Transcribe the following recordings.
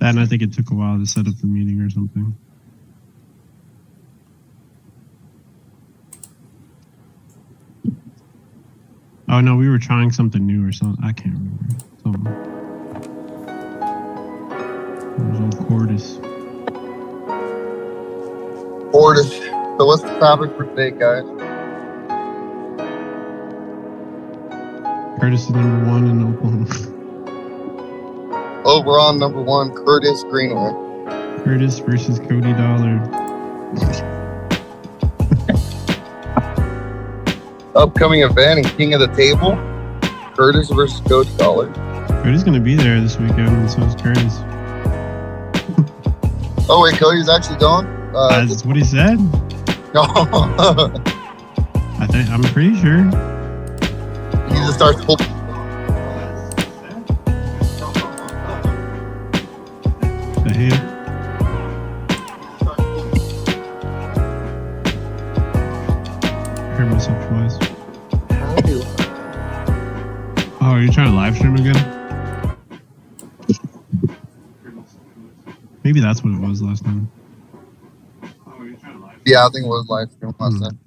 and I think it took a while to set up the meeting or something. Oh no, we were trying something new or something. I can't remember. Something. It was old Cordis. Cordis. So what's the topic for today, guys? Curtis is number 1 in Oklahoma. Overall, number 1, Curtis Greenwood. Curtis versus Cody Dollar. Upcoming event and King of the Table, Curtis versus Cody Dollar. Cody's going to be there this weekend, and so is Curtis. Oh, wait, Cody's actually going? That's what he said. No. I'm pretty sure. He just starts full. The hell? I heard myself twice. How do Oh, are you trying to live stream again? Maybe that's what it was last time. Yeah, I think it was live stream last time.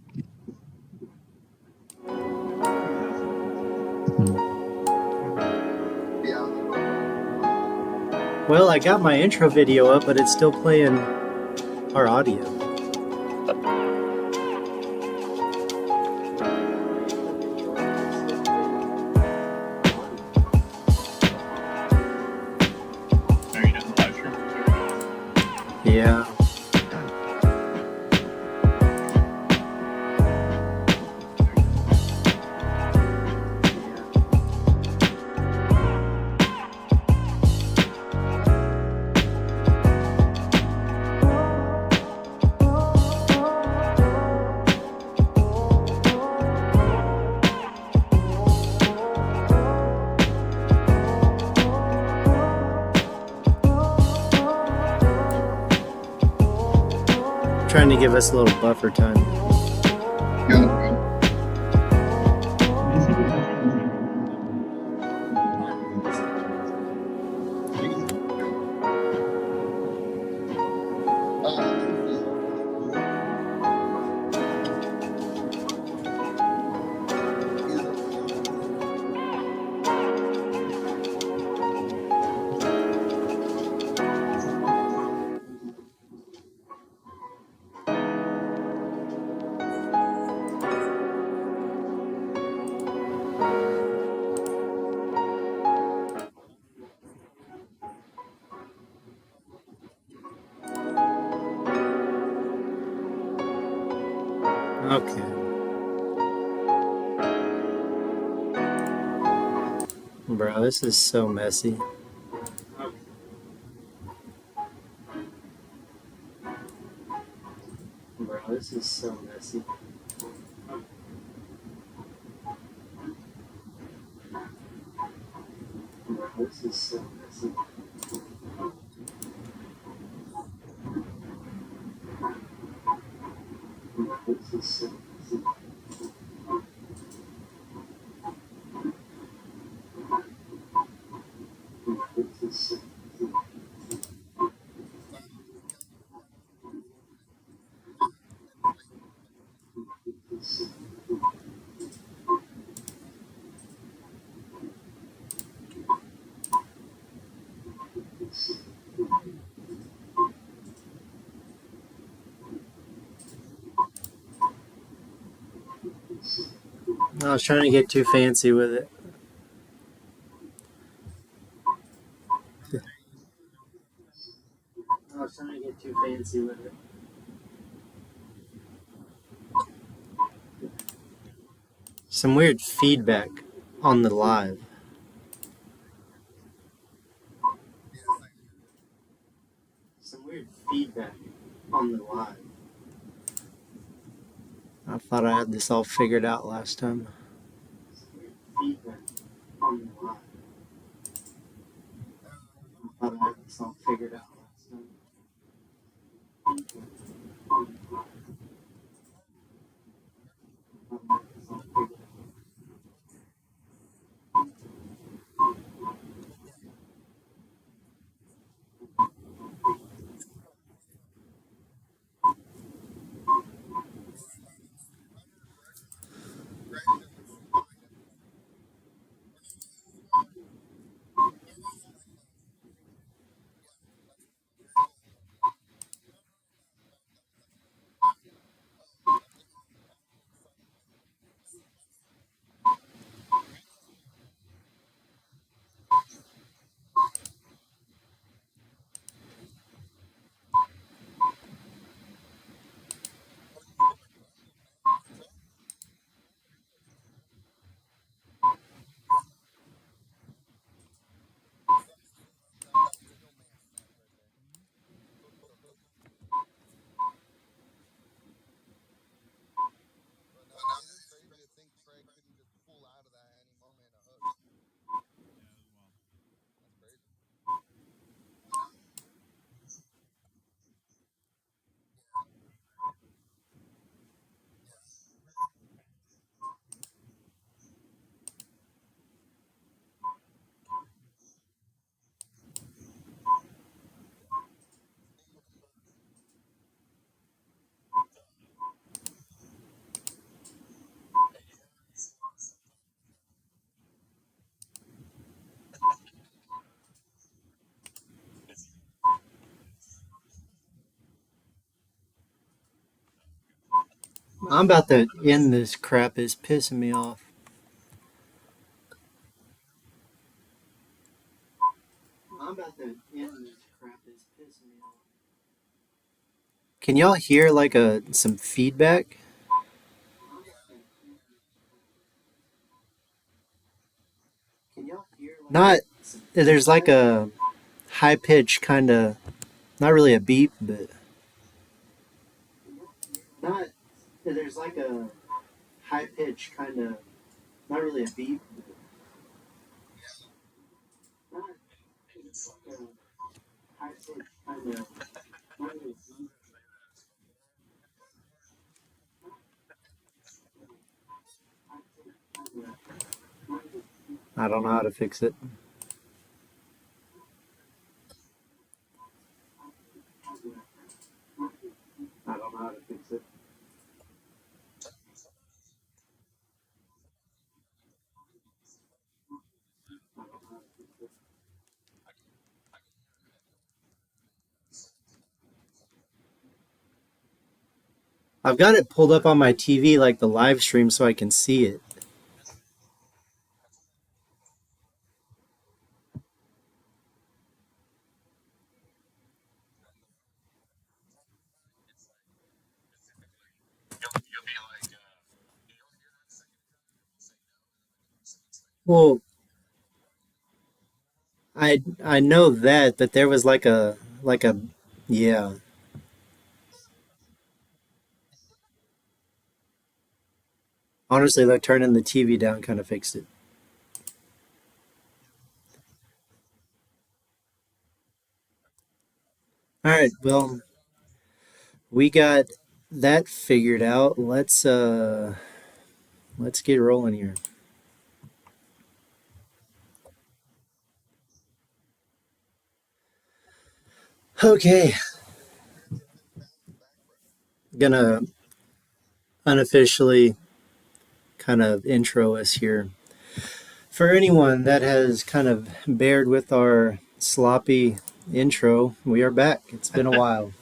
Well, I got my intro video up, but it's still playing our audio. Are you doing the live stream? Yeah. Trying to give us a little buffer time. Okay. Bro, this is so messy. Bro, this is so messy. Bro, this is so messy. Bro, this is so messy. Bro, this is so messy. I was trying to get too fancy with it. I was trying to get too fancy with it. Some weird feedback on the live. Some weird feedback on the live. I thought I had this all figured out last time. Some weird feedback on the live. I thought I had this all figured out last time. I'm about to end this crap. It's pissing me off. I'm about to end this crap. It's pissing me off. Can y'all hear like some feedback? Not. There's like a high pitch kind of. Not really a beep, but. Not. There's like a high pitch kind of. Not really a beep. I don't know how to fix it. I don't know how to fix it. I've got it pulled up on my TV like the live stream so I can see it. Well, I know that, but there was like a yeah. Honestly, like turning the TV down kind of fixed it. All right, well, we got that figured out. Let's get rolling here. Okay, gonna unofficially kind of intro us here. For anyone that has kind of bared with our sloppy intro, we are back. It's been a while.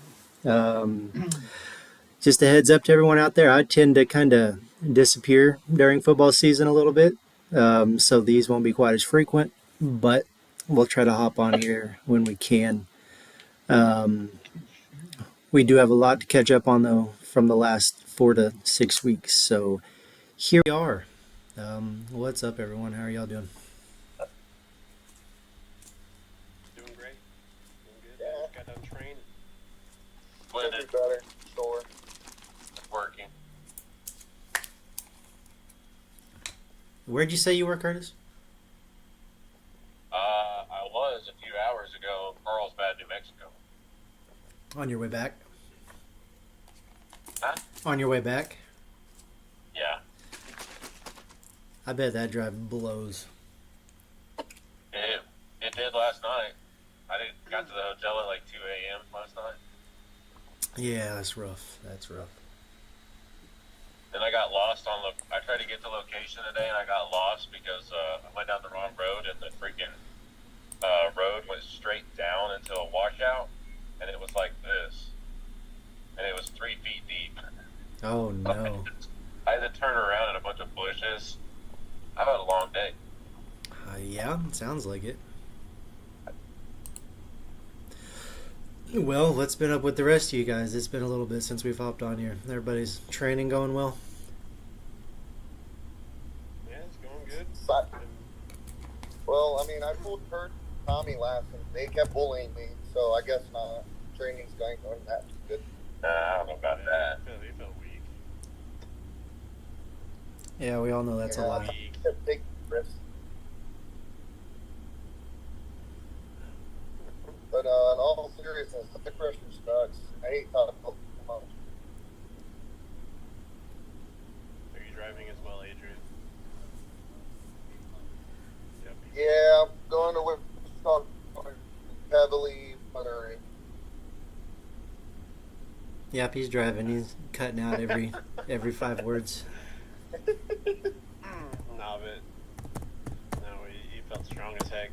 Um, just a heads up to everyone out there, I tend to kind of disappear during football season a little bit. So these won't be quite as frequent, but we'll try to hop on here when we can. Um, we do have a lot to catch up on, though, from the last 4 to 6 weeks. So here we are. What's up, everyone? How are y'all doing? Doing great. Doing good. Yeah. Got done training. Could be better. Sure. Working. Where'd you say you were, Curtis? I was a few hours ago in Carlsbad, New Mexico. On your way back? Huh? On your way back? Yeah. I bet that drive blows. It did last night. Got to the hotel at like 2 a.m. last night. Yeah, that's rough. That's rough. Then I got lost I tried to get to location today and I got lost because I went down the wrong road and the freaking road went straight down into a washout and it was like this. And it was 3 feet deep. Oh, no. I had to turn around in a bunch of bushes. I've had a long day. Yeah, sounds like it. Well, what's been up with the rest of you guys? It's been a little bit since we've hopped on here. Everybody's training going well? Yeah, it's going good. But, well, I mean, I pulled Kurt and Tommy last, and they kept bullying me, so I guess not. Training's going that good. I don't know about that. He felt weak. Yeah, we all know that's a lie. Big risks. But in all seriousness, the pressure sucks. I hate talking about it much. Are you driving as well, Adrian? Yep. Yeah, I'm going to Wichita heavily monitoring. Yep, he's driving. He's cutting out every 5 words. No, but no, he felt strong as heck.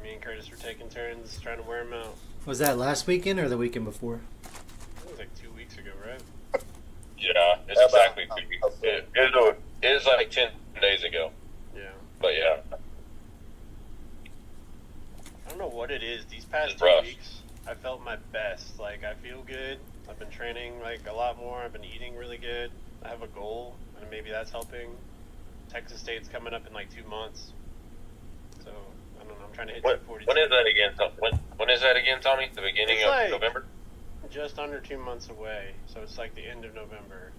Me and Curtis were taking turns trying to wear him out. Was that last weekend or the weekend before? It was like 2 weeks ago, right? Yeah, it's exactly 2 weeks. It is like 10 days ago. Yeah. But yeah. I don't know what it is. These past It's 2 rough. weeks, I felt my best. Like, I feel good. I've been training, like, a lot more. I've been eating really good. I have a goal, and maybe that's helping. Texas State's coming up in, like, 2 months. So, I don't know. I'm trying to hit 242. When is that again? When is that again, Tommy? The beginning It's of like- November? Just under 2 months away. So, it's like the end of November.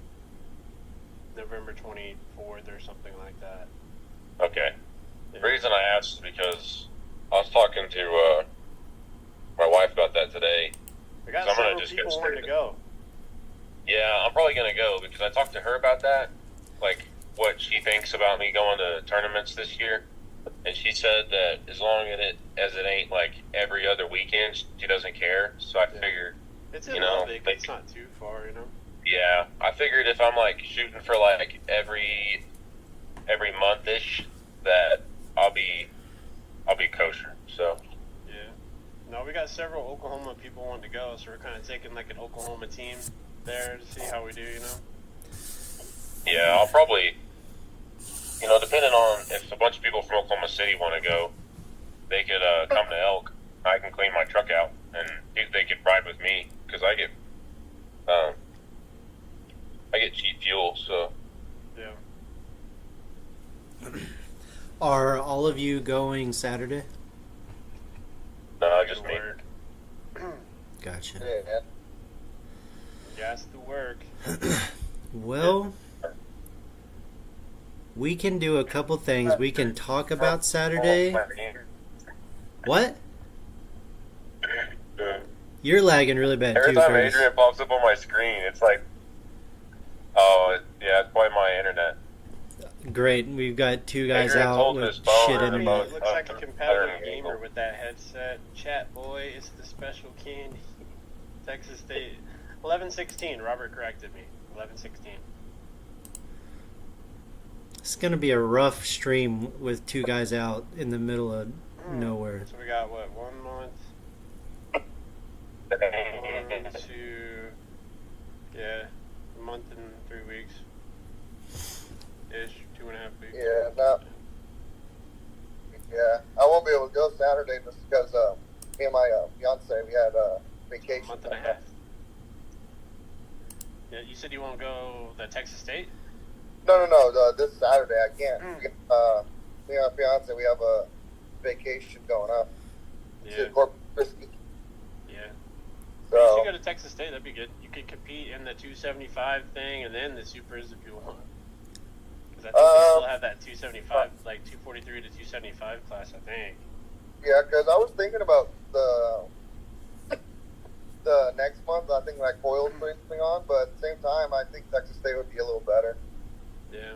November 24th or something like that. Okay. Yeah. The reason I asked is because I was talking to my wife about that today. I got So I'm gonna several just get people wanting to straight. go. Yeah, I'm probably going to go because I talked to her about that, like what she thinks about me going to tournaments this year. And she said that as long as it ain't like every other weekend, she doesn't care. So I figured, It's in You know, Lubbock. like- It's not too far, you know? yeah, I figured if I'm like shooting for like every month-ish, that I'll be kosher. So Yeah. No, we got several Oklahoma people wanting to go, so we're kind of taking like an Oklahoma team there to see how we do, you know? yeah, I'll probably, depending on if a bunch of people from Oklahoma City want to go, they could come to Elk. I can clean my truck out, and they could ride with me because I get cheap fuel. So Yeah. Are all of you going Saturday? no, just me. Work. Gotcha. Yeah. Gas to work. Well, we can do a couple things. We can talk about Saturday. What? You're lagging really bad Every too, time Curtis. Adrian pops up on my screen, it's like, oh, yeah, it's probably my internet. Great. We've got two guys Adrian's out holding with his phone shit and It internet. both- looks like a competitive better than gamer Eagle. with that headset. Chat boy, it's the special candy. Texas State. 11-16. Robert corrected me. 11-16. It's gonna be a rough stream with two guys out in the middle of nowhere. So we got what? 1 month? 1, 2. Yeah. A month and 3 weeks. Ish. 2.5 weeks. Yeah, no. Yeah, I won't be able to go Saturday just because me and my fiance, we had A vacation. month and a half. Yeah, you said you won't go to Texas State? No, this Saturday I can't. Mm. Me and my fiance, we have a vacation going up Yeah. to Corpus Christi. Yeah. You So, should go to Texas State. That'd be good. You could compete in the 275 thing and then the supers if you want. Because I think they still have that 275, like 243 to 275 class, I think. yeah, because I was thinking about the next month. I think like Coyle's putting something on, but at the same time, I think Texas State would be a little better. Yeah.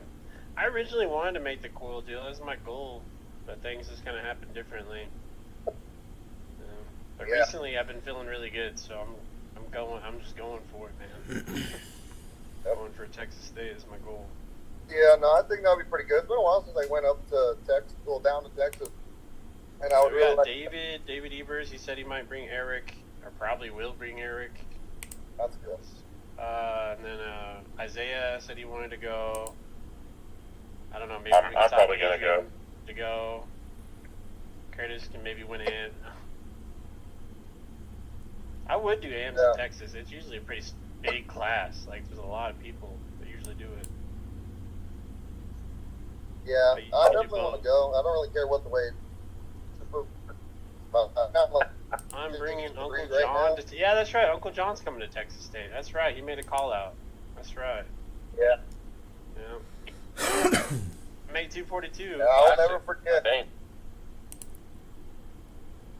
I originally wanted to make the Coil deal. That was my goal. But things just kind of happened differently. But Yeah. recently I've been feeling really good, so I'm just going for it, man. Going for Texas State is my goal. Yeah, no, I think that would be pretty good. It's been a while since I went up to Texas, well, down to Texas, and I would We really got like. David Ebers. He said he might bring Eric, or probably will bring Eric. That's good. And then Isaiah said he wanted to go. I don't know. Maybe I'm we can talk probably to gonna Adrian to go. Curtis can maybe win in. I would do AMs Yeah. in Texas. It's usually a pretty big class. Like there's a lot of people that usually do it. Yeah, But you I can do definitely want both. to go. I don't really care what the weight. Not like, I'm Is it bringing just Uncle three right John. now? Yeah, that's right. Uncle John's coming to Texas State. That's right. He made a call out. That's right. yeah, Yeah. Make 242. yeah, I'll That's never it. forget. Dang.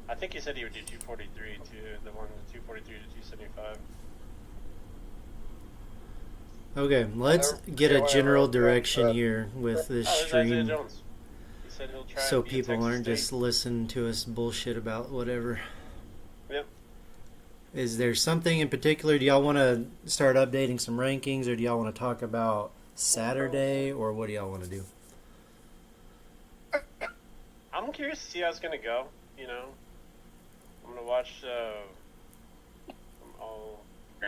I think he said he would do 243 too. The 243 to 275. Okay, let's get a general direction here with this Oh, there's Isaiah stream, Jones. He said he'll try. so and be at people Texas aren't State. just listening to us bullshit about whatever. Yep. Is there something in particular? Do y'all want to start updating some rankings, or do y'all want to talk about Saturday, or what do y'all want to do? I'm curious to see how it's gonna go. You know, I'm gonna watch. You're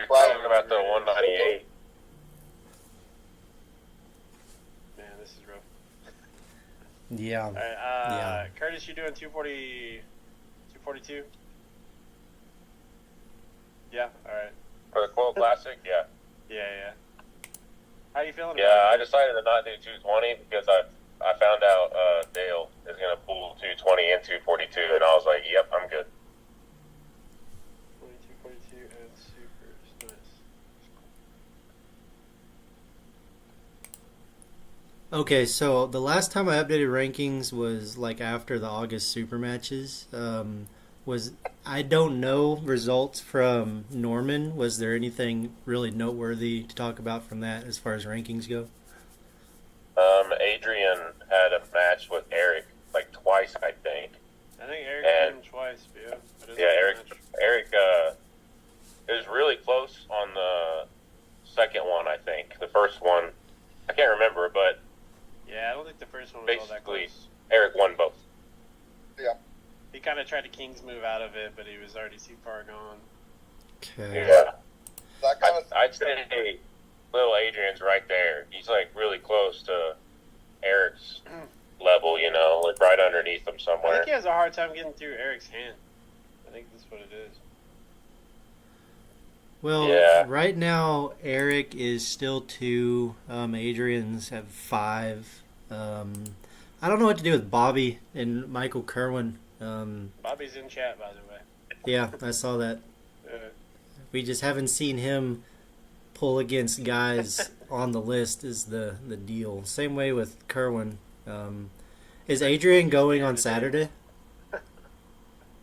talking about the 198. Man, this is rough. Yeah. All right, Yeah. Curtis, you doing 242? Yeah. All right. For the Quill Classic, yeah. Yeah. How you feeling? Yeah, I about it? decided to not do 220 because I found out Dale is going to pull 220 and 242, and I was like, yep, I'm good. 42 and supers. Nice. Okay, so the last time I updated rankings was like after the August super matches. I don't know results from Norman. Was there anything really noteworthy to talk about from that as far as rankings go? Adrian had a match with Eric like twice, I think. I think Eric beat him twice, yeah. Yeah, Eric, it was really close on the second one, I think. The first one, I can't remember, but yeah, I don't think the first one was all that basically close. Eric won both. Yeah. He kind of tried to King's move out of it, but he was already too far gone. Okay. Yeah. That kind of I'd say little Adrian's right there. He's like really close to Eric's level, you know, like right underneath him I somewhere. think he has a hard time getting through Eric's hand. I think that's what it is. Well, Yeah. right now Eric is still 2. Adrian's have 5. I don't know what to do with Bobby and Michael Kerwin. Bobby's in chat, by the way. Yeah, I saw that. We just haven't seen him pull against guys on the list is the deal. Same way with Kerwin. Is Adrian going on Saturday?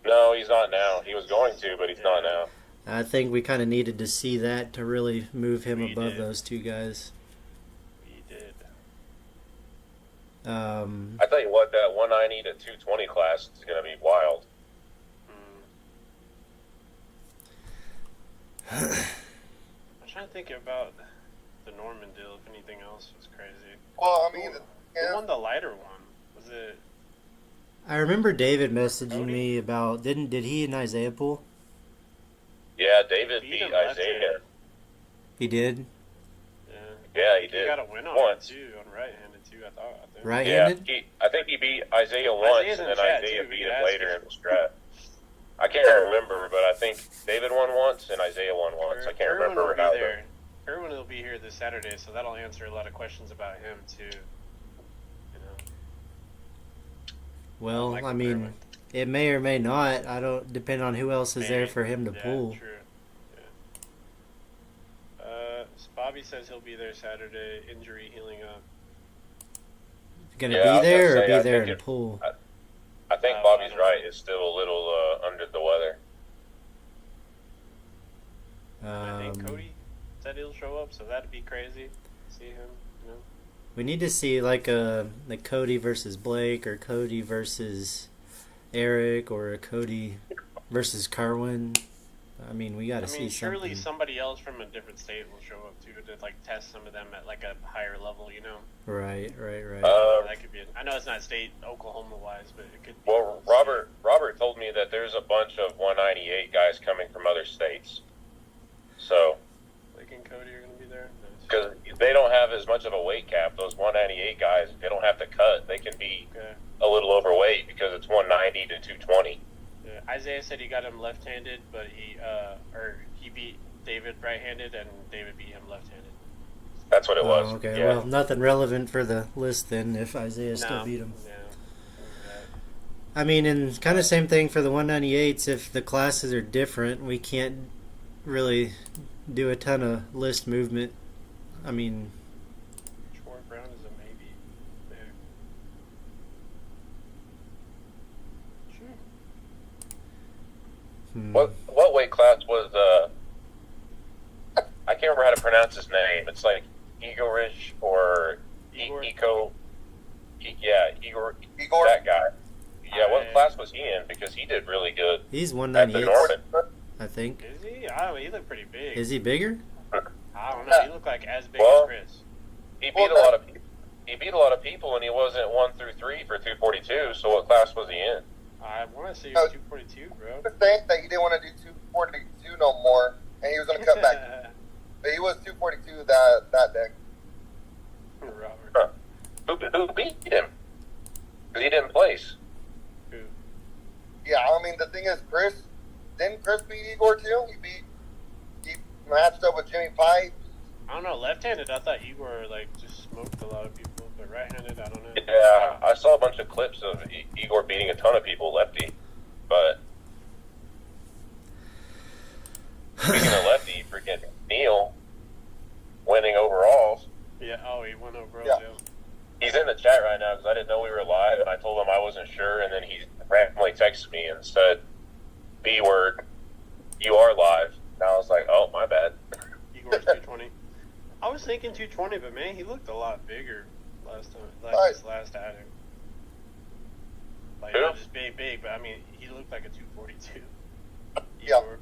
No, he's not now. He was going to, but he's not now. I think we kind of needed to see that to really move him We above did. those two guys. He did. I tell you what, that 190 to 220 class is going to be wild. I'm trying to think about the Norman deal, if anything else was crazy. well, I mean, Who won the lighter one? Was it... I remember David messaging Cody? me about did he and Isaiah pull? Yeah, David Beat beat him Isaiah. left-handed. He did. Yeah, he He did. got a win on Once. it, too, on right-handed, too, I think. Right-handed. Yeah, I think he beat Isaiah once, Isaiah's in and then chat, Isaiah too. We beat could him ask later him. in the strat. I can't remember, but I think David won once and Isaiah won once. I can't Kerwin remember will be how. there. Kerwin will be here this Saturday, so that'll answer a lot of questions about him, too. You know. Well, Michael I mean, Kerwin. it may or may not. I don't depend on who else is there for him to Yeah, pull. true. Yeah. Bobby says he'll be there Saturday, injury healing up. Gonna Yeah, I was be there gonna or say, I be there think and pull? I think I Bobby's don't right. know. Is still a little under the weather. I think Um, Cody said he'll show up, so that'd be crazy. See him, you know. We need to see like a Cody versus Blake or Cody versus Eric or a Cody versus Kerwin. I mean, we got to I see mean, surely something. somebody else from a different state will show up too to like test some of them at like a higher level, you know. Right. That could be. I know it's not state Oklahoma wise, but it could be. Well, Robert told me that there's a bunch of 198 guys coming from other states. So, Blake and Cody are gonna be there. Nice. because they don't have as much of a weight cap, those 198 guys, they don't have to cut. They can be Okay. a little overweight because it's 190 to 220. Yeah. Isaiah said he got him left-handed, but he beat David right-handed, and David beat him left-handed. That's what it was. Oh, okay. Yeah. Well, nothing relevant for the list then if Isaiah still No. beat him. Yeah. I mean, and kind of same thing for the 198s. If the classes are different, we can't really do a ton of list movement. I mean, Short Brown is a maybe. There. Sure. What weight class was I can't remember how to pronounce his name. It's like Igorich or Igor? Igor. Igor. Igor? That guy. Yeah, what class was he in? Because he did really good he's at the 198, Norman. I think. Is he? I don't know. He looked pretty big. Is he bigger? I don't know. He looked like as big Well, as Chris. He beat a lot of people. He beat a lot of people, and he wasn't 1 through 3 for 242. So what class was he in? I want to say he was 242, bro. He was saying that he didn't want to do 242 no more, and he was going to cut back. But he was 242 that day. Robert. Huh. Who beat him? Because he didn't place. Yeah, I mean, the thing is, didn't Chris beat Igor too? He matched up with Jimmy Pipe. I don't know, left-handed, I thought Igor, like, just smoked a lot of people, but right-handed, I don't know. Yeah, I saw a bunch of clips of Igor beating a ton of people lefty, but speaking of lefty, freaking Neil winning overalls. Yeah, oh, he went over. Yeah. He's in the chat right now because I didn't know we were live, and I told him I wasn't sure, and then he randomly texted me and said, "B word, you are live." And I was like, "Oh, my bad." Igor's 220. I was thinking 220, but man, he looked a lot bigger last time, like Right. this last outing. Like, Who? not just big, but I mean, he looked like a 242. Yeah. Igor.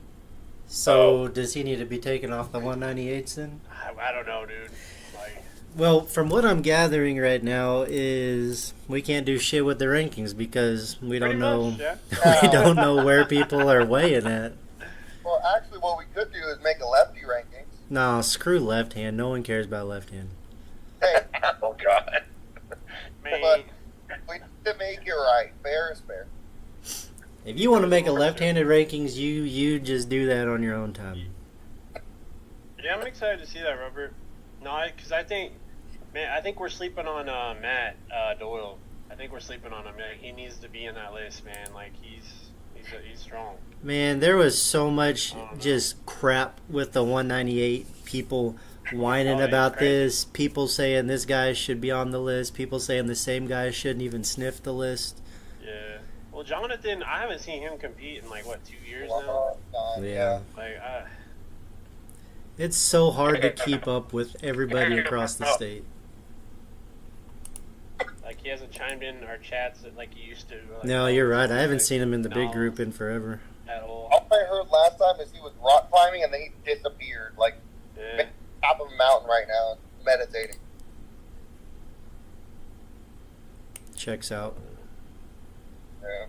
So does he need to be taken off the 198s then? I don't know, dude. Like, Well, from what I'm gathering right now is we can't do shit with the rankings because we pretty don't know much, yeah. we don't know where people are weighing at. Well, actually, what we could do is make a lefty rankings. No, screw left hand. No one cares about left hand. Hey, Oh God. Man, but we need to make it right. Fair is fair. If you want to make a left-handed rankings, you just do that on your own time. yeah, I'm excited to see that, Robert. No, because I think we're sleeping on Matt Doyle. I think we're sleeping on him. He needs to be in that list, man. Like, he's strong. Man, there was so much just crap with the 198. People whining Oh, about crazy. this. People saying this guy should be on the list. People saying the same guy shouldn't even sniff the list. Yeah. Well, Jonathan, I haven't seen him compete in like what 2 years now. Long time, Yeah. Like, It's so hard to keep up with everybody across the state. like he hasn't chimed in our chats like he used to. Like, No, you're right. I haven't like, seen him in the big no, group in forever. at all. All I heard last time is he was rock climbing and then he disappeared. Like, Yeah. top of a mountain right now, meditating. Checks out. Yeah.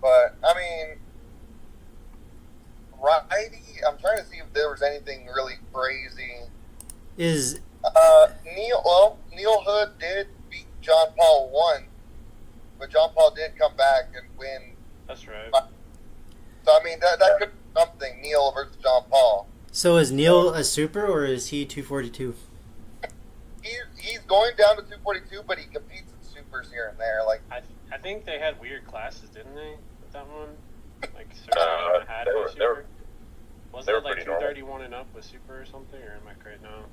But, I mean, righty, I'm trying to see if there was anything really crazy. Is Neil Hood did beat John Paul 1, but John Paul did come back and win. That's right. So, I mean, that could be something, Neil versus John Paul. so is Neil a super or is he 242? He's going down to 242, but he competes in supers here and there. Like, I think they had weird classes, didn't they? With that one, like had they for were- super. they Wasn't were it like pretty normal. 231 and up with super or something? Or am I correct now?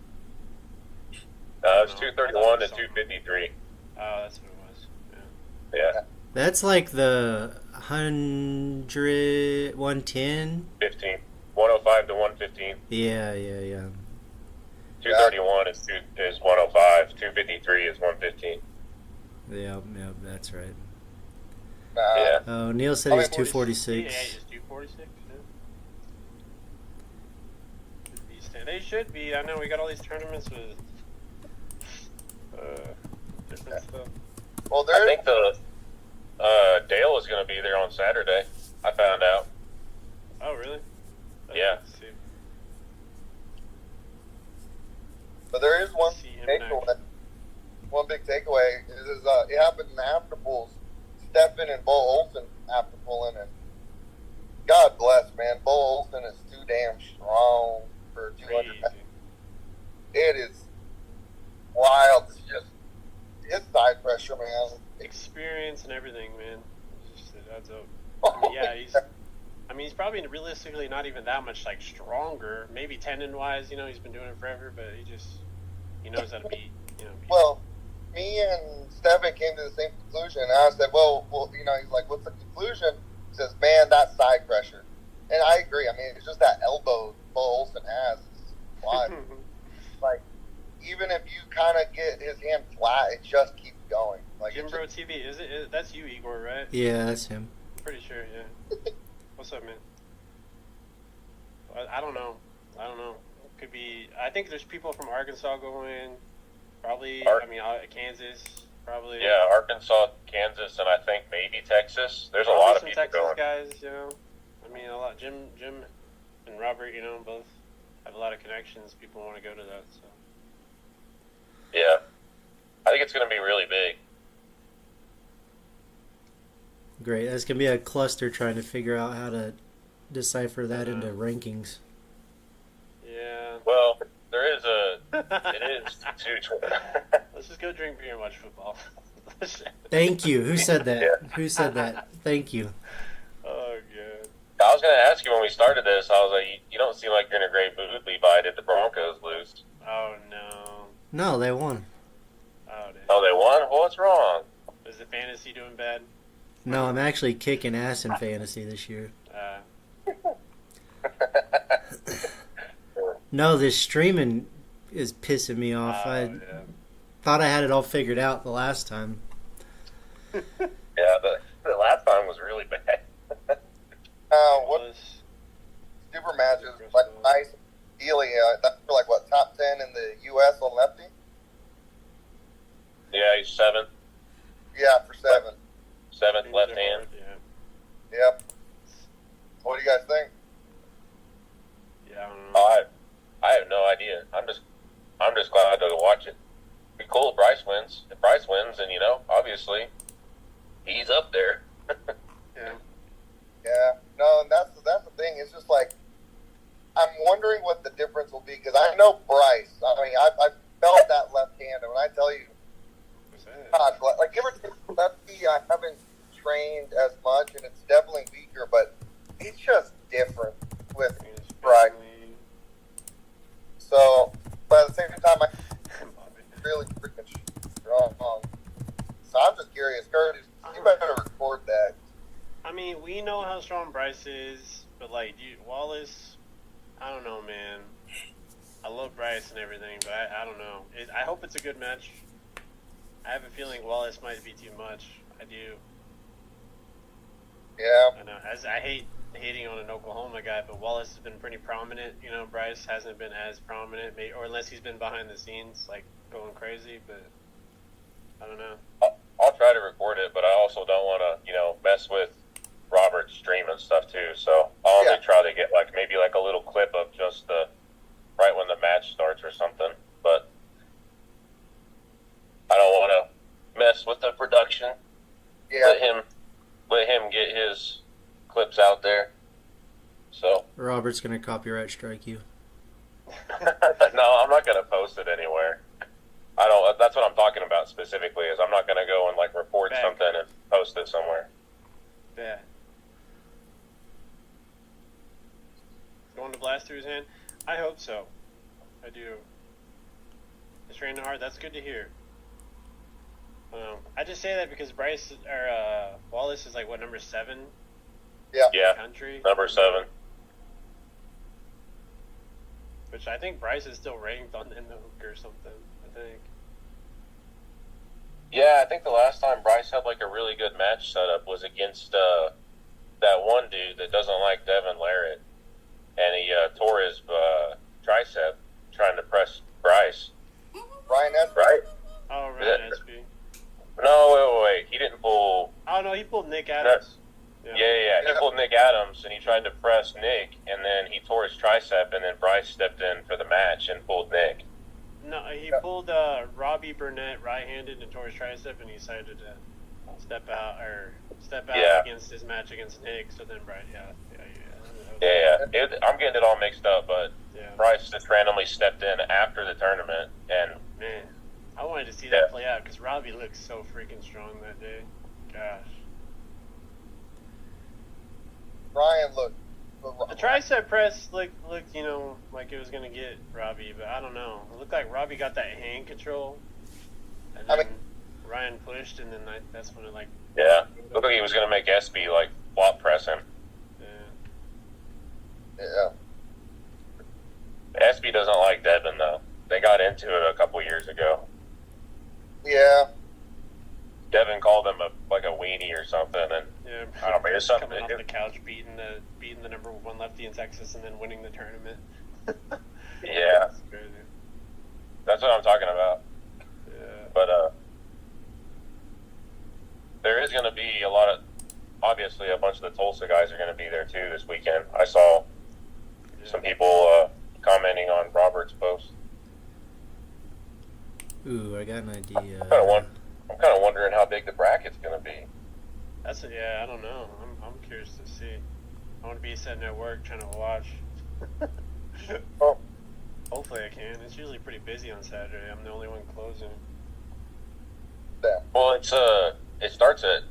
It's 231 to 253. Oh, that's what it was. Yeah, That's like the 100, 110. 15. 105 to 115. Yeah. 231 is 105. 253 is 115. Yep, that's right. Yeah. Oh, Neil said I he's mean, 246. Yeah, he's 246. Yeah. They should be. I know we got all these tournaments with different stuff. well, I there. think the Dale is going to be there on Saturday. I found out. Oh, really? Yeah. Let's see. But there is one See him takeaway. next. One big takeaway is it happened in the after pulls. Stefan and Bo Olsen after pulling, and God bless, man. Bo Olsen is too damn strong for 200. Crazy. It is wild. It's just his side pressure, man. Experience and everything, man. It's just, it adds up. Oh, Yeah, he's probably realistically not even that much like stronger. Maybe tendon wise, he's been doing it forever, but he knows how to beat. Well, me and Stefan came to the same conclusion. And I said, well, he's like, what's the conclusion? He says, man, that side pressure. And I agree. I mean, it's just that elbow Bo Olsen has. Is why. Like, even if you kind of get his hand flat, it just keeps going. Like, Jim it's Bro just, TV, that's you, Igor, right? Yeah, that's him. Pretty sure, yeah. What's up, man? I don't know. Could be. I think there's people from Arkansas going. Probably. Kansas. Probably. Yeah, Arkansas, Kansas, and I think maybe Texas. There's a Probably lot of some people Texas going. guys, a lot. Jim and Robert, both have a lot of connections. People want to go to that. So. Yeah. think it's going to be really big. Great. That's going to be a cluster trying to figure out how to decipher that into rankings. Yeah. Well, it is too. Let's just go drink beer and watch football. Thank you. Who said that? Yeah. Who said that? Thank you. Oh, good. I was going to ask you when we started this, I was like, you don't seem like you're in a great mood, Levi. Did the Broncos lose? Oh, no. No, they won. Oh, dude. Oh, they won? Well, what's wrong? Is the fantasy doing bad? No, I'm actually kicking ass in fantasy this year. No, this streaming is pissing me off. I Yeah. thought I had it all figured out the last time. Yeah, the last time was really bad. What super matches like nice Ely? That's for like what, top 10 in the U.S. on lefty? Yeah, he's seventh Yeah, for 7. left hand. Yeah. Yep. What do you guys think? Yeah, I don't know. Oh, I have no idea. I'm just glad to watch it. Be cool if Bryce wins. If Bryce wins, then obviously he's up there. Yeah. Yeah. No, and that's the thing. It's just like I'm wondering what the difference will be because I know Bryce. I mean, I felt that left hand, and when I tell you, gosh, like give or take lefty, I haven't trained as much, and it's definitely weaker, but it's just different with Bryce. So, but at the same time, I'm really freaking strong. So I'm just curious, Curtis, you better record that. I mean, we know how strong Bryce is, but like, Wallace, I don't know, man. I love Bryce and everything, but I don't know. I hope it's a good match. I have a feeling Wallace might be too much. I do. Yeah. I know. I hate hating on an Oklahoma guy, but Wallace has been pretty prominent. Bryce hasn't been as prominent, or unless he's been behind the scenes, like going crazy. But I don't know. I'll try to record it, but I also don't want to, mess with Robert's stream and stuff too. So I'll only try to get maybe a little clip of just right when the match starts or something. But I don't want to mess with the production. Yeah. Let him get his clips out there. So Robert's going to copyright strike you. no, I'm not going to post it anywhere. I don't. That's what I'm talking about specifically. Is I'm not going to go and record something and post it somewhere. Yeah. Going to blast through his hand? I hope so. I do. He's training hard. That's good to hear. I just say that because Wallace is number 7? Yeah. Yeah. Country. Number 7. Which I think Bryce is still ranked in the hook or something. I think. Yeah, I think the last time Bryce had a really good match setup was against that one dude that doesn't like Devin Larratt, and he tore his tricep trying to press Bryce. Ryan Esper. Right? Oh, Ryan Espy. No, wait. He didn't pull. Oh no, he pulled Nick Adams. Yeah. He pulled Nick Adams, and he tried to press Nick, and then he tore his tricep, and then Bryce stepped in for the match and pulled Nick. No, he pulled Robbie Burnett right-handed and tore his tricep, and he decided to step out against his match against Nick. So then Bryce, I'm getting it all mixed up, but Bryce just randomly stepped in after the tournament, and man, I wanted to see that play out because Robbie looked so freaking strong that day. Gosh. Ryan looked. The tricep press looked, like it was gonna get Robbie, but I don't know. It looked like Robbie got that hand control, and then Ryan pushed, and then that's when it looked like he was gonna make Espy flop press him. Yeah. Espy doesn't like Devin though. They got into it a couple years ago. Yeah. Devin called him a weenie or something, and I don't know, it's something. Coming off the couch, beating the number 1 lefty in Texas, and then winning the tournament. Yeah, That's crazy. That's what I'm talking about. Yeah. But there is going to be obviously a bunch of the Tulsa guys are going to be there too this weekend. I saw some people commenting on Robert's post. Ooh, I got an idea. I'm kind of wondering how big the bracket's gonna be. Yeah, I don't know. I'm curious to see. I want to be sitting at work trying to watch. Oh, Hopefully I can. It's usually pretty busy on Saturday. I'm the only one closing. yeah. Well, it starts at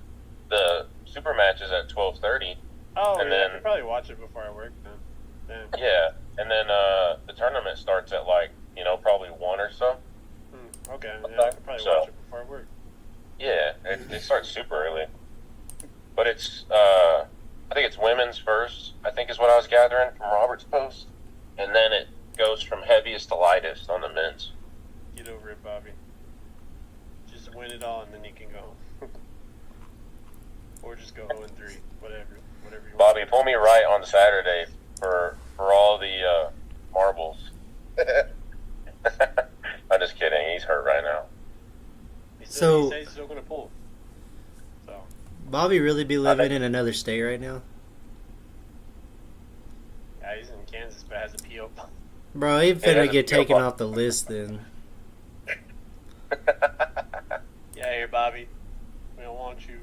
the super match is at 12:30. Oh, And yeah, then- I could probably watch it before I work then. Damn. Yeah, and then the tournament starts at like probably 1 or so. Okay, yeah, I could probably watch it before I work. Yeah, it starts super early. But it's I think it's women's first. I think is what I was gathering from Robert's post, and then it goes from heaviest to lightest on the men's. Get over it, Bobby. Just win it all and then you can go. Or just go 0-3. Whatever you Bobby, want. pull me right on Saturday for all the marbles. I'm just kidding. He's hurt right now. He So- says he's still going to pull. So, Bobby really be living in another state right now? yeah, he's in Kansas but has a P.O. box. Bro, he has finna a get PO taken box. off the list then. Yeah, here, Bobby. We don't want you.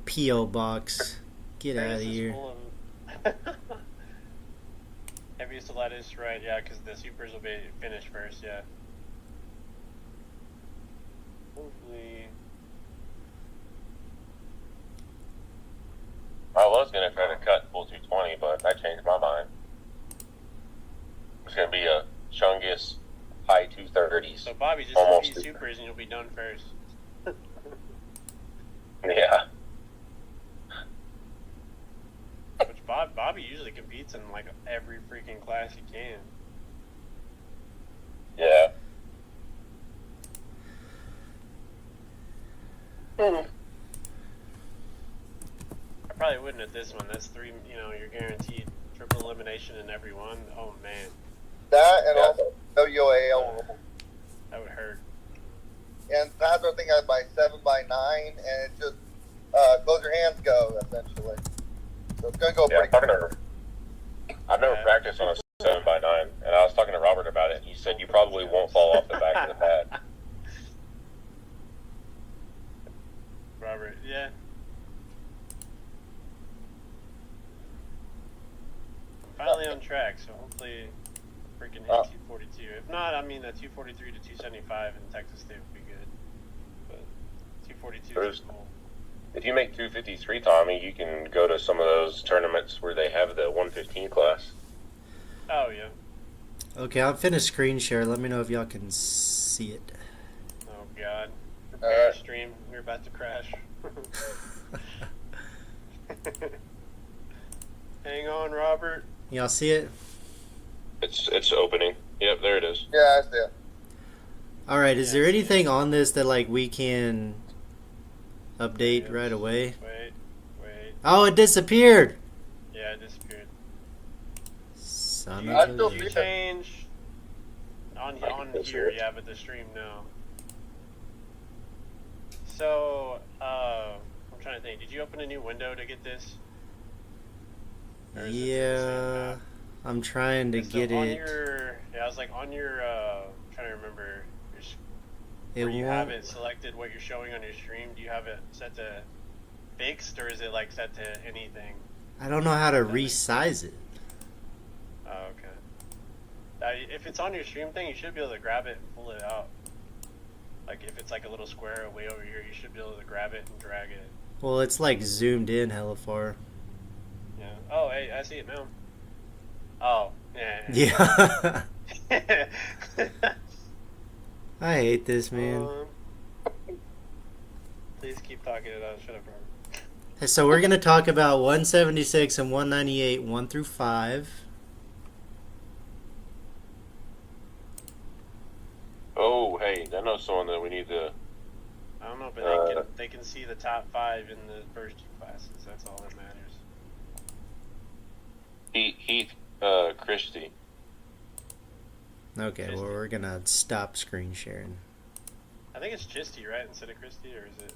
P.O. box. Get out of Kansas is here. full of- Heaviest to lightest, right? Yeah, because the supers will be finished first. Yeah. Hopefully. I was gonna try to cut full 220, but I changed my mind. It's gonna be a Chungus high 230s. So Bobby, just Almost. compete supers and you'll be done first. Yeah. Which Bobby usually competes in like every freaking class he can. Yeah. I probably wouldn't at this one. That's 3. You're guaranteed triple elimination in every one. Oh man, That and Yeah. also WOAL. that would hurt. And Pads are thinking by 7x9, and it's just close your hands, go essentially. So it's gonna go Yeah, pretty. I've never Yeah. practiced on a 7x9, and I was talking to Robert about it, and he said you probably won't fall off the back of the pad. Robert, yeah. Finally on track, so hopefully freaking hit 242. If not, I mean, that 243 to 275 in Texas State would be good. But 242 is cool. If you make 253, Tommy, you can go to some of those tournaments where they have the 115 class. Oh, yeah. Okay, I'm finna screen share. Let me know if y'all can see it. Oh, God. Prepare Alright. to stream. We're about to crash. Hang on, Robert. Y'all see it? It's opening. Yep, there it is. Yeah, I see it. All right. Is Yeah, there I see anything on this that like we can update right away? Wait. Oh, it disappeared. Yeah, it disappeared. Son I of still a see You it. change on can see here, it. yeah, but the stream no. So, I'm trying to think. Did you open a new window to get this? Or is it the same Yeah, app? I'm trying to So get on it. I was like on your. I'm trying to remember. It Where you have won't. it selected what you're showing on your stream. Do you have it set to fixed or is it like set to anything? I don't know how to resize it. Oh, okay. If it's on your stream thing, you should be able to grab it and pull it out. Like if it's like a little square way over here, you should be able to grab it and drag it. Well, it's like zoomed in hella far. Yeah. Oh, hey, I see it now. Oh, yeah. Yeah. I hate this, man. Please keep talking it out. Shut up, bro. So we're gonna talk about 176 and 198, 1 through 5. Oh, hey, I know someone that we need to. I don't know, but they can see the top 5 in the first 2 classes. That's all that matters. Heath Christie. Okay, well we're gonna stop screen sharing. I think it's Chisty, right, instead of Christie, or is it?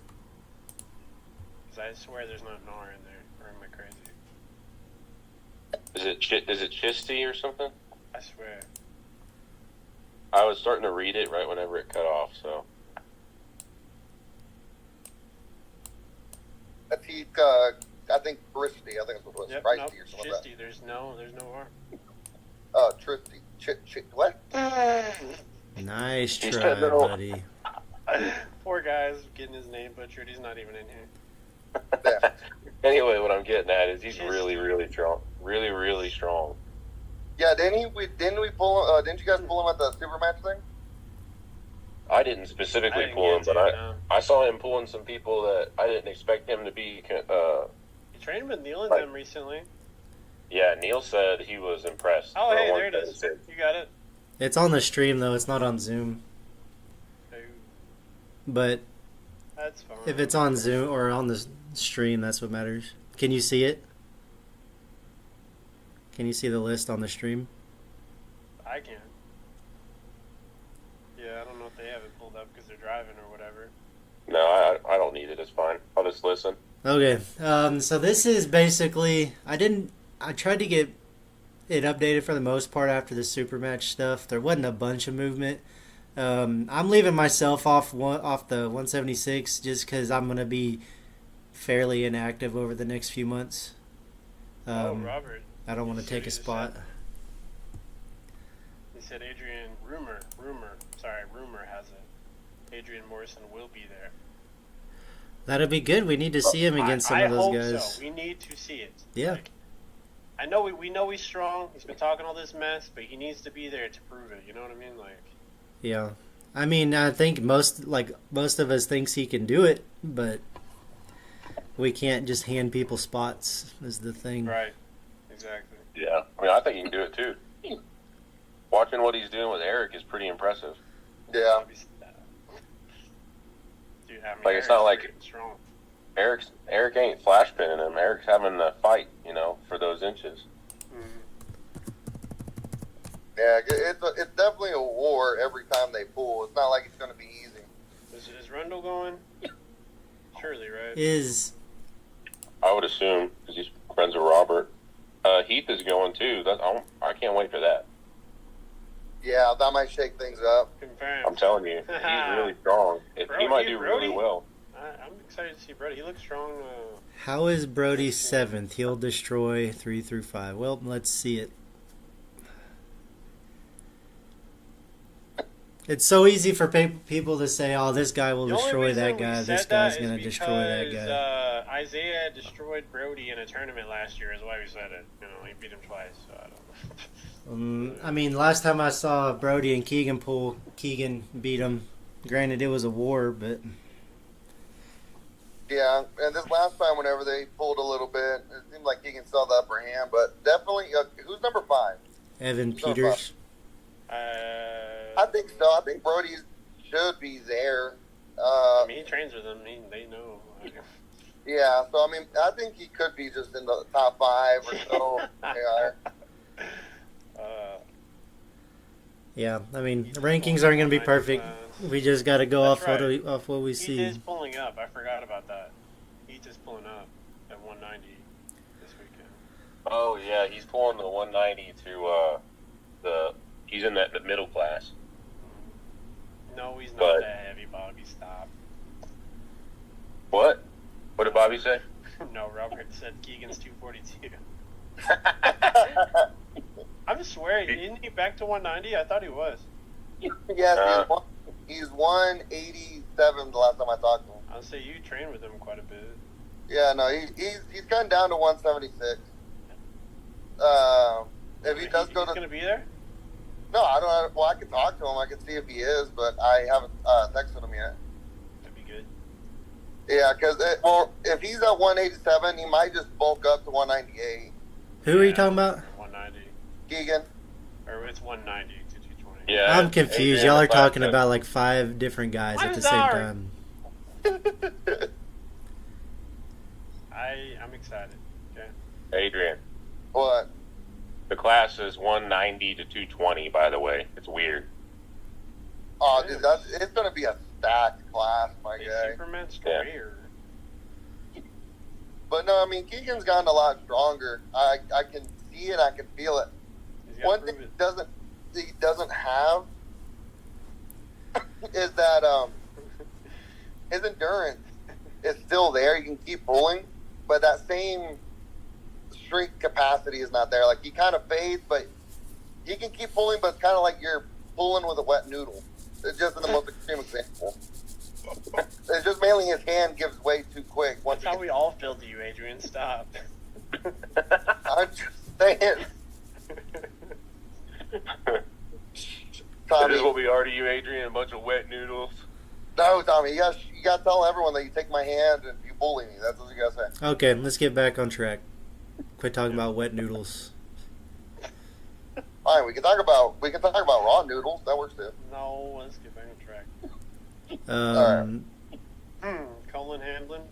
Because I swear there's not an R in there, or am I crazy? Is it Chisty or something? I swear. I was starting to read it right whenever it cut off, so. That's he, I think Tristy. I think that's what it was. Yep, Tristy nope, or something like that. Shisty. There's no R. Tristy. What? Nice He try, said no. buddy. Poor guy's getting his name butchered. He's not even in here. Yeah. Anyway, what I'm getting at is he's Just- really, really strong. Really, really strong. Yeah, didn't we pull? Didn't you guys pull him at the super match thing? I didn't specifically I didn't pull him, get but to, no. I saw him pulling some people that I didn't expect him to be. He trained with Neil and Right. them recently. Yeah, Neil said he was impressed. Oh, for hey, one there it thing is. he said. You got it. It's on the stream though. It's not on Zoom. Oh, But that's fine. if it's on Zoom or on the stream, that's what matters. Can you see it? Can you see the list on the stream? I can. Yeah, I don't know if they have it pulled up because they're driving or whatever. No, I don't need it. It's fine. I'll just listen. Okay. So this is basically I tried to get it updated for the most part after the super match stuff. There wasn't a bunch of movement. I'm leaving myself off the 176 just because I'm gonna be fairly inactive over the next few months. Robert. I don't want to You take a just spot. He said Adrian, rumor has it. Adrian Morrison will be there. That'd be good. We need to see him against some of those hope guys. So. We need to see it. Yeah. Like, I know we know he's strong. He's been talking all this mess, but he needs to be there to prove it. You know what I mean? Like, Yeah. I mean, I think most of us thinks he can do it, but we can't just hand people spots is the thing. right? Exactly. Yeah, I mean, I think he can do it too. Watching what he's doing with Eric is pretty impressive. Yeah. Dude, I mean, Like, it's not like- freaking strong. Eric ain't flash pinning him. Eric's having a fight, for those inches. Mhm. Yeah, it's definitely a war every time they pull. It's not like it's going to be easy. Is Rundle going? Surely, right? Is I would assume because he's friends with Robert. Heath is going too. I can't wait for that. Yeah, that might shake things up. Confirmed. I'm telling you, he's really strong. He might do really well. I'm excited to see Brody. He looks strong. how is Brody 7th? He'll destroy 3 through 5. Well, let's see it. It's so easy for people to say, "Oh, this guy will The only destroy reason that we guy. said This that guy's is gonna destroy that because, guy." Isaiah destroyed Brody in a tournament last year. Is why we said it. He beat him twice. So I don't know. I mean, last time I saw Brody and Keegan pull, Keegan beat him. Granted, it was a war, but Yeah, and this last time, whenever they pulled a little bit, it seemed like he can sell the upper hand. But definitely, who's number 5? Evan Who's number Peters. 5? I think so. I think Brody should be there. I mean, he trains with them. They know. Yeah, so I mean, I think he could be just in the top 5 or so. Yeah. Yeah, I mean, the rankings aren't going to be perfect. We just got to go That's off right. off what we Heath see. is pulling up. I forgot about that. Heath is pulling up at 190 this weekend. Oh yeah, he's pulling the 190 to he's in the middle class. No, he's not But- that heavy, Bobby. Stop. What? What did Bobby say? No, Robert said Keegan's 242. I'm swearing, isn't he back to 190? I thought he was. Yes, he's 187 the last time I talked to him. I'll say you train with him quite a bit. Yeah, no, he's gone down to 176. If he does he's go going to... to be there? No, I don't know. Well, I can talk to him. I can see if he is, but I haven't texted him yet. That'd be good. Yeah, because, if he's at 187, he might just bulk up to 198. Who are you talking about? 190. Keegan? Or it's 190 to 220. Yeah, I'm confused. Adrian Y'all are the talking Classic. about like 5 different guys I'm at the same sorry. time. I'm excited. Okay. Adrian. What? The class is 190 to 220. By the way, it's weird. Oh, dude, it's going to be a stacked class, my Hey, guy. Superman's Yeah. career. But no, I mean, Keegan's gotten a lot stronger. I can see it. I can feel it. He's got One to thing prove it. he doesn't have is that his endurance is still there. He can keep pulling, but that same streak capacity is not there. Like, he kind of fades, but he can keep pulling, but it's kind of like you're pulling with a wet noodle. It's just in the most extreme example. It's just mainly his hand gives way too quick. That's how we all feel to you, Adrian. Stop. I'm just saying. That is Tommy, what we are to you, Adrian. A bunch of wet noodles. no, Tommy, you gotta tell everyone that you take my hand and you bully me. That's what you gotta say. Okay, let's get back on track. Quit talking about wet noodles. Fine, we can talk about raw noodles. That works too. No, let's get back on track. Um, Colon handling.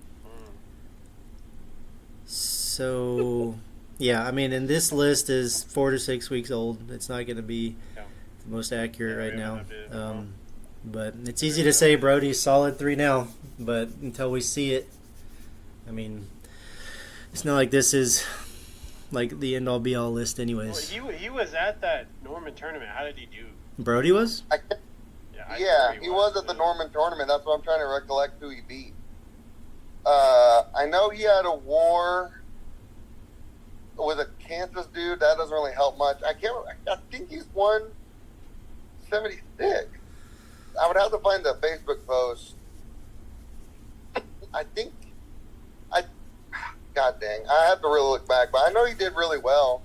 So, yeah, I mean, and this list is 4 to 6 weeks old. It's not going to be the most accurate right now. But it's easy to say Brody's solid 3 now, but until we see it, I mean, it's not like this is like the end all be all list, anyways. Well, he was at that Norman tournament. How did he do? Brody was? Yeah, he was at the Norman tournament. That's what I'm trying to recollect who he beat. I know he had a war with a Kansas dude. That doesn't really help much. I think he's won 76. I would have to find the Facebook post. God dang, I have to really look back, but I know he did really well.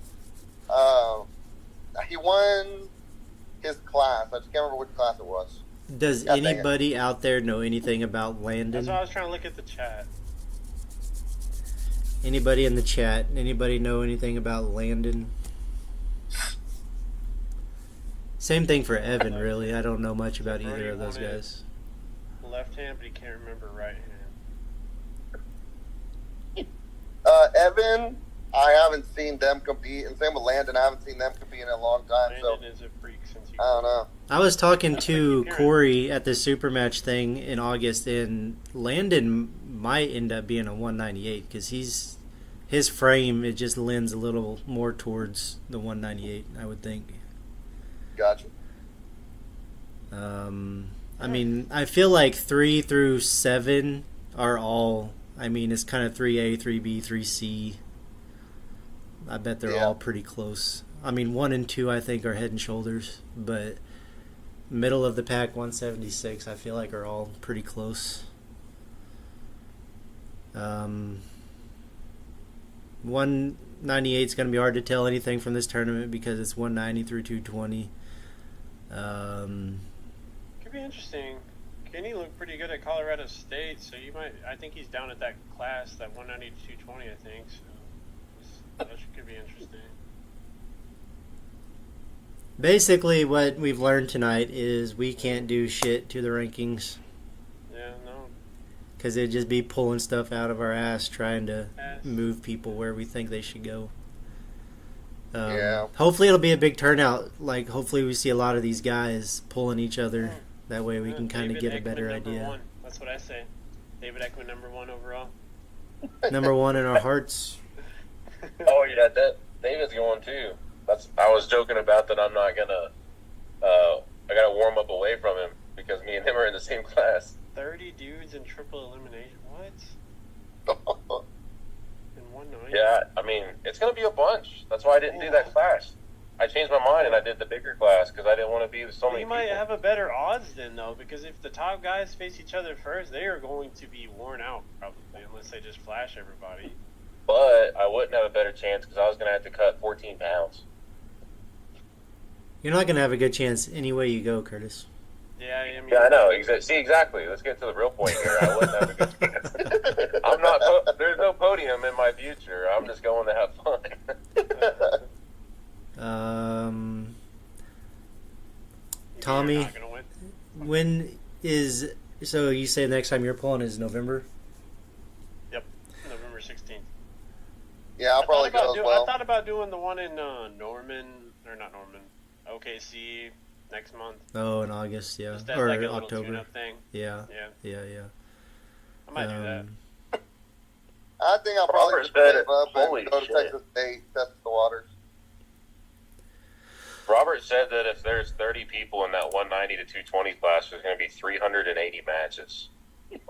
He won his class. I just can't remember which class it was. Does anybody out there know anything about Landon? That's why I was trying to look at the chat. Anybody in the chat? Anybody know anything about Landon? Same thing for Evan, really. I don't know much about either of those guys. Left hand, but he can't remember right hand. Evan, I haven't seen them compete, and same with Landon. I haven't seen them compete in a long time. Landon is a freak since I don't know. I was talking to Corey at the Supermatch thing in August, and Landon might end up being a 198 because his frame, it just lends a little more towards the 198, I would think. Gotcha. I mean, I feel like 3 through 7 are all, I mean, it's kind of 3A, 3B, 3C. I bet they're all pretty close. I mean, 1 and 2 I think are head and shoulders, but middle of the pack 176 I feel like are all pretty close. 198 is going to be hard to tell anything from this tournament because it's 190 through 220. Could be interesting. Kenny looked pretty good at Colorado State, so I think he's down at that class, that 190 to 220, I think. So that could be interesting. Basically, what we've learned tonight is we can't do shit to the rankings. Yeah, no. Because it'd just be pulling stuff out of our ass trying to move people where we think they should go. Hopefully it'll be a big turnout. Like, hopefully we see a lot of these guys pulling each other. That way we can kind of get a better idea. 1. That's what I say. David Ekman, #1 overall. #1 in our hearts. Oh yeah, that David's going too. I was joking about that. I'm not gonna. I gotta warm up away from him because me and him are in the same class. 30 dudes in triple elimination. What? In 190? Yeah, I mean it's gonna be a bunch. That's why I didn't do that class. I changed my mind and I did the bigger class because I didn't want to be with so many people. You might have a better odds then, though, because if the top guys face each other first, they are going to be worn out probably, unless they just flash everybody. But I wouldn't have a better chance because I was gonna have to cut 14 pounds. You're not going to have a good chance any way you go, Curtis. Yeah, I mean, yeah, I know. See, exactly. Let's get to the real point here. I wouldn't have a good chance. I'm not. There's no podium in my future. I'm just going to have fun. Tommy, when is so? You say next time you're pulling is November? Yep, November 16th. Yeah, I'll probably go as well. I thought about doing the one in OKC next month. Oh, in August, yeah. Just as or like a October. little tune-up thing. Yeah. I might do that. I think I'll probably just save up and go to shit. Texas State, test the waters. Robert said that if there's 30 people in that 190 to 220 class, there's going to be 380 matches. Yep.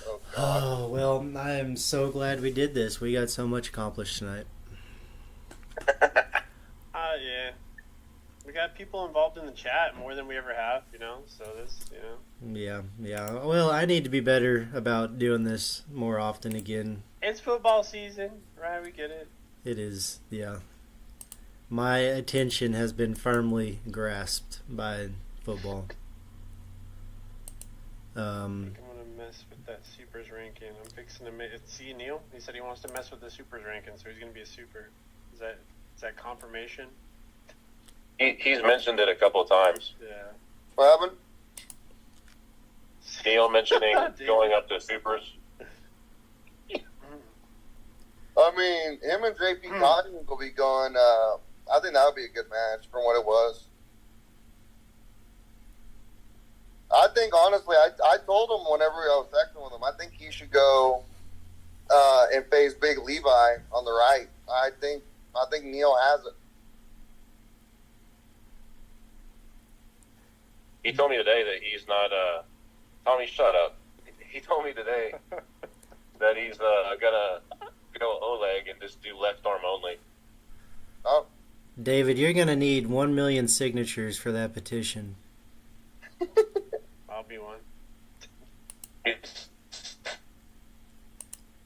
Oh, God. Oh, well, I am so glad we did this. We got so much accomplished tonight. Yeah. We got people involved in the chat more than we ever have, you know? So this, you know. Yeah. Well, I need to be better about doing this more often again. It's football season, right? We get it. It is, yeah. My attention has been firmly grasped by football. I'm gonna mess with that supers ranking. I'm fixing to see Neil. He said he wants to mess with the supers ranking, so he's gonna be a super. Is that confirmation? He's mentioned it a couple of times. Yeah. What happened? Neil mentioning Dude. going up to supers. I mean, him and JP Cotton will be going. I think that would be a good match from what it was. I think, honestly, I told him whenever I was texting with him, I think he should go and face Big Levi on the right. I think Neil has it. He told me today that he's not. Tommy, shut up. He told me today that he's gonna go Oleg and just do left arm only. Oh, David, you're going to need 1 million signatures for that petition. I'll be one. It's,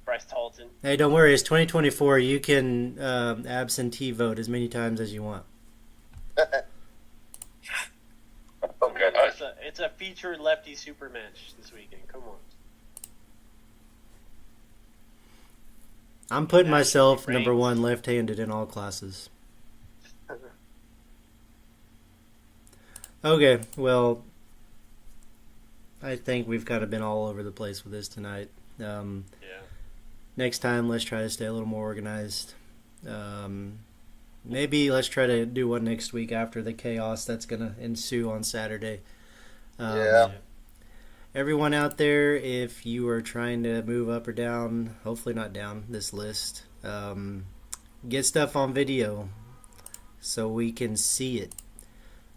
Bryce Talton. Hey, don't worry. It's 2024. You can absentee vote as many times as you want. okay. It's a featured lefty super match this weekend. Come on. I'm putting Yeah, myself ranks. number 1 left-handed in all classes. Okay, well, I think we've kind of been all over the place with this tonight. Yeah. Next time, let's try to stay a little more organized. Maybe let's try to do one next week after the chaos that's going to ensue on Saturday. Yeah. Everyone out there, if you are trying to move up or down, hopefully not down this list, get stuff on video so we can see it.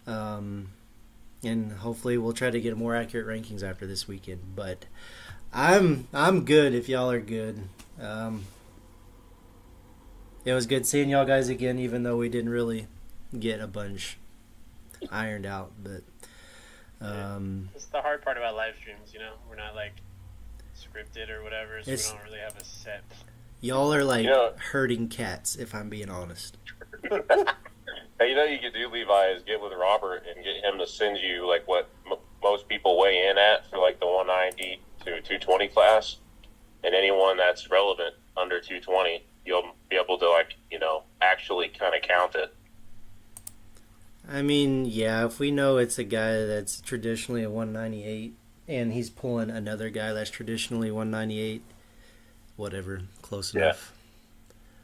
And hopefully we'll try to get more accurate rankings after this weekend. But I'm good if y'all are good. It was good seeing y'all guys again, even though we didn't really get a bunch ironed out. But It's the hard part about live streams, you know? We're not like scripted or whatever, so we It's- don't really have a set. y'all are like Yeah. herding cats, if I'm being honest. Hey, you know you could do, Levi, is get with Robert and get him to send you like what most people weigh in at for like the 190 to 220 class, and anyone that's relevant under 220, you'll be able to actually kind of count it. I mean, yeah, if we know it's a guy that's traditionally a 198 and he's pulling another guy that's traditionally 198, whatever, close Yeah. enough.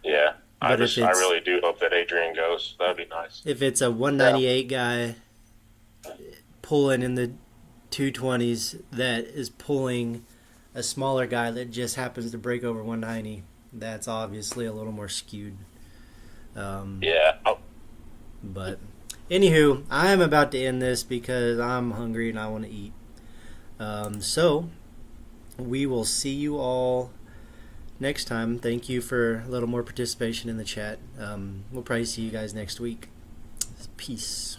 Yeah, I But if it's- really do hope that Adrian goes. That'd be nice. If it's a 198 guy pulling in the 220s that is pulling a smaller guy that just happens to break over 190, that's obviously a little more skewed. Yeah. Oh, But anywho, I am about to end this because I'm hungry and I want to eat. So we will see you all next time. Thank you for a little more participation in the chat. We'll probably see you guys next week. Peace.